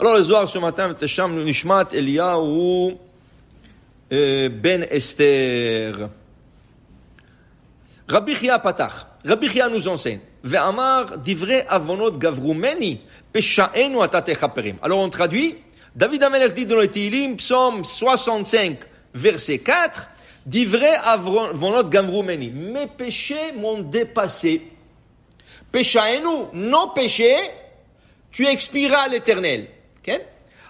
Alors le soir, ce matin, Tesham Nishmat Eliyahu Ben Esther. Rabbi Chia Patach. Rabbi Chia nous enseigne. Ve'amar divrei avonot gavrumeni peshaenu ata techaperim. Alors on traduit. David Amelech dit dans le Tehillim, psaume 65, verset 4, divrei avonot gavrumeni. Mes péchés m'ont dépassé. Peshaenu, nos péchés, tu expieras à l'Éternel. Okay?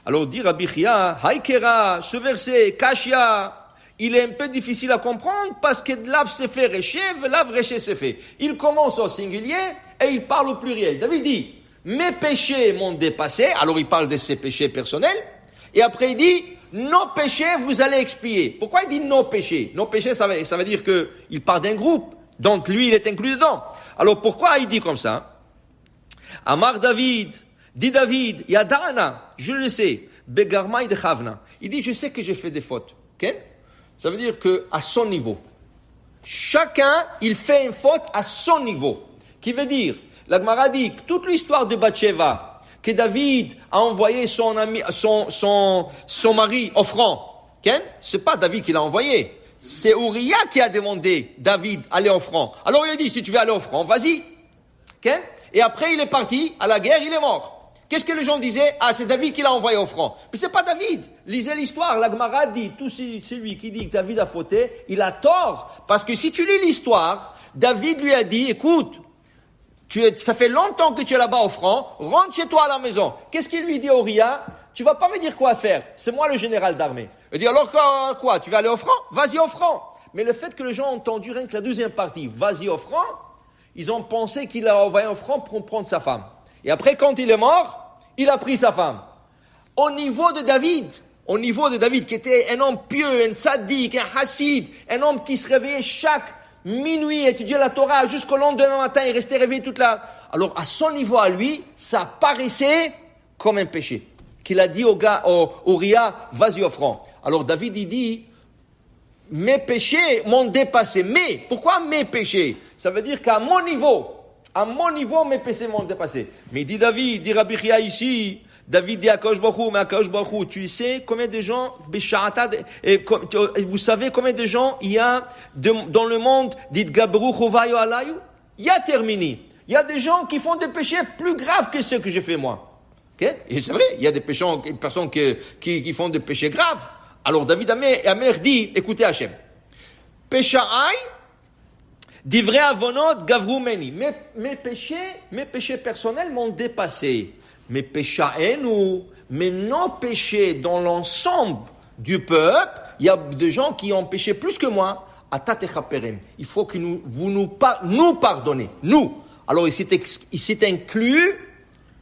Alors dit Rabbi Chia, Haïkera, ce verset, Kashia, il est un peu difficile à comprendre parce que Lav se fait Rechev, Lav Reché se fait. Il commence au singulier et il parle au pluriel. David dit, mes péchés m'ont dépassé, alors il parle de ses péchés personnels, et après il dit, nos péchés vous allez expier. Pourquoi il dit nos péchés? Nos péchés, ça veut dire qu'il parle d'un groupe, donc lui il est inclus dedans. Alors pourquoi il dit comme ça? Amar David, dit David, Yadana, je le sais, Begarmaï de Chavna. Il dit, je sais que j'ai fait des fautes. Okay? Ça veut dire que à son niveau. Chacun, il fait une faute à son niveau. Qui veut dire, la Gemara dit que toute l'histoire de Bathsheba, que David a envoyé son mari offrant, okay? C'est pas David qui l'a envoyé. C'est Uriah qui a demandé David aller offrant. Alors il a dit, si tu veux aller offrant, vas-y. Okay? Et après il est parti à la guerre, il est mort. Qu'est-ce que les gens disaient? Ah, c'est David qui l'a envoyé offrant. Mais c'est pas David. Lisez l'histoire. La Gemara dit, tout celui qui dit que David a fauté, il a tort. Parce que si tu lis l'histoire, David lui a dit, écoute, ça fait longtemps que tu es là-bas offrant, rentre chez toi à la maison. Qu'est-ce qu'il lui dit à Uriah? Tu vas pas me dire quoi faire. C'est moi le général d'armée. Il dit, alors quoi? Tu vas aller offrant? Vas-y offrant. Mais le fait que les gens ont entendu rien que la deuxième partie, vas-y offrant, ils ont pensé qu'il a envoyé offrant pour prendre sa femme. Et après, quand il est mort, il a pris sa femme. Au niveau de David, qui était un homme pieux, un tzaddik, un chassid, un homme qui se réveillait chaque minuit, étudiait la Torah jusqu'au lendemain matin, il restait réveillé toute la... Alors, à son niveau à lui, ça paraissait comme un péché. Qu'il a dit au Uriah, vas-y offrant. Alors, David, il dit, mes péchés m'ont dépassé. Mais, pourquoi mes péchés? Ça veut dire qu'à mon niveau, mes péchés m'ont dépassé. Mais dit David, dit Rabbi Chia ici, David dit à Akadosh Baruch Hu, mais Akadosh Baruch Hu, tu sais combien de gens, vous savez combien de gens il y a dans le monde, dit Gabru Chovayo Alayu? Il y a terminé. Il y a des gens qui font des péchés plus graves que ceux que j'ai fait moi. Okay? Et c'est vrai, il y a des personnes qui font des péchés graves. Alors David Amer dit, écoutez Hachem, Péchaï, divrei avonot gavrumeni. Mes péchés personnels m'ont dépassé. Mes péchaenu, mais nos péchés dans l'ensemble du peuple, il y a des gens qui ont péché plus que moi. Atatechaperem. Il faut que nous pardonnez. Nous. Alors il s'est inclus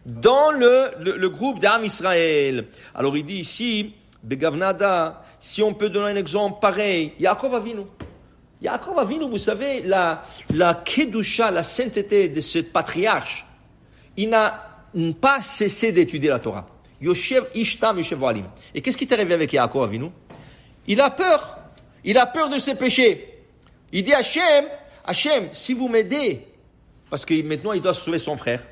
dans le groupe d'Am Israël. Alors il dit ici, Begavnada, si on peut donner un exemple pareil, Yaakov Avinu, vous savez, la kedusha, la sainteté de ce patriarche, il n'a pas cessé d'étudier la Torah. Yoshev ishtam yoshev oalim. Et qu'est-ce qui est arrivé avec Yaakov Avinu? Il a peur de ses péchés. Il dit Hachem, si vous m'aidez, parce que maintenant il doit sauver son frère.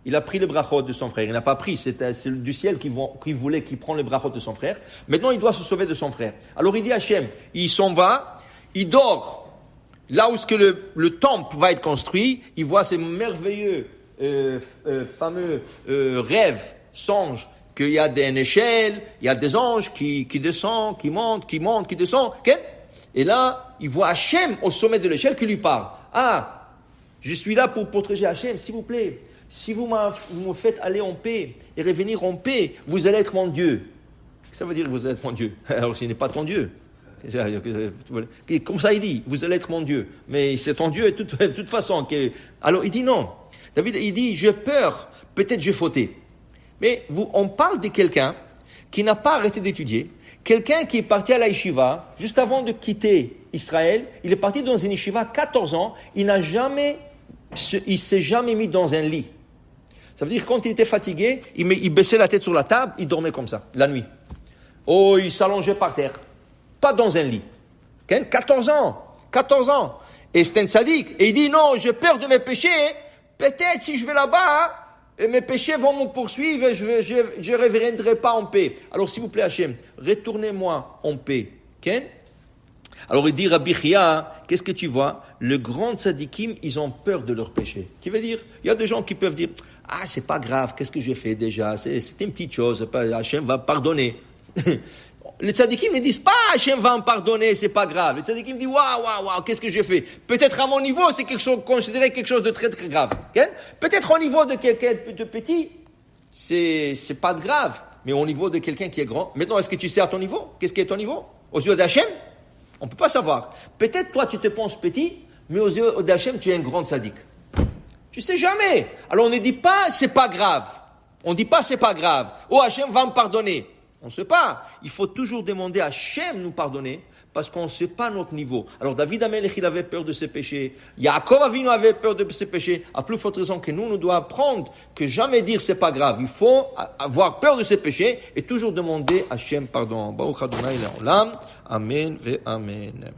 Il a pris le brachot de son frère. Il n'a pas pris, c'est du ciel qui voulait qu'il prenne le brachot de son frère. Maintenant il doit se sauver de son frère. Alors il dit Hachem, il s'en va, il dort là où le temple va être construit, il voit ces merveilleux, fameux rêves, songes, qu'il y a une échelle, il y a des anges qui descendent, qui montent, qui descendent. Okay? Et là, il voit Hachem au sommet de l'échelle qui lui parle. Ah, je suis là pour protéger Hachem, s'il vous plaît. Si vous me faites aller en paix et revenir en paix, vous allez être mon Dieu. Ça veut dire que vous allez être mon Dieu. Alors, ce n'est pas ton Dieu. Comme ça, il dit, vous allez être mon Dieu. Mais c'est ton Dieu de toute façon. Alors, il dit non. David, il dit, j'ai peur, peut-être j'ai fauté. Mais on parle de quelqu'un qui n'a pas arrêté d'étudier, quelqu'un qui est parti à la yeshiva, juste avant de quitter Israël, il est parti dans une yeshiva 14 ans, il s'est jamais mis dans un lit. Ça veut dire que quand il était fatigué, il baissait la tête sur la table, il dormait comme ça, la nuit. Oh, il s'allongeait par terre. Pas dans un lit. 14 ans. Et c'est un tzaddik. Et il dit, non, j'ai peur de mes péchés. Peut-être si je vais là-bas, et mes péchés vont me poursuivre et je ne reviendrai pas en paix. Alors s'il vous plaît Hachem, retournez-moi en paix. Okay? Alors il dit Rabbi Chia, qu'est-ce que tu vois? Les grands tzadikim, ils ont peur de leurs péchés. Qui veut dire, il y a des gens qui peuvent dire, ah c'est pas grave, qu'est-ce que j'ai fait déjà? C'est une petite chose, Hachem va pardonner. Les tzadikim ne disent pas Hachem va me pardonner, c'est pas grave. Les tzadikim disent waouh, qu'est-ce que j'ai fait? Peut-être à mon niveau, c'est considéré quelque chose de très très grave. Okay? Peut-être au niveau de quelqu'un de petit, c'est pas grave. Mais au niveau de quelqu'un qui est grand, maintenant est-ce que tu sais à ton niveau? Qu'est-ce qui est ton niveau? Aux yeux d'Hachem? On ne peut pas savoir. Peut-être toi tu te penses petit, mais aux yeux d'Hachem tu es un grand tzaddik. Tu sais jamais. Alors on ne dit pas c'est pas grave. On ne dit pas c'est pas grave. Oh Hachem va me pardonner. On ne sait pas. Il faut toujours demander à Hachem nous pardonner parce qu'on ne sait pas notre niveau. Alors David Amelech, il avait peur de ses péchés. Yaakov Avinu avait peur de ses péchés. À plus forte raison que nous devons apprendre que jamais dire c'est pas grave. Il faut avoir peur de ses péchés et toujours demander à Hachem pardon. Baruch Adonai Le'olam. Amen ve Amen.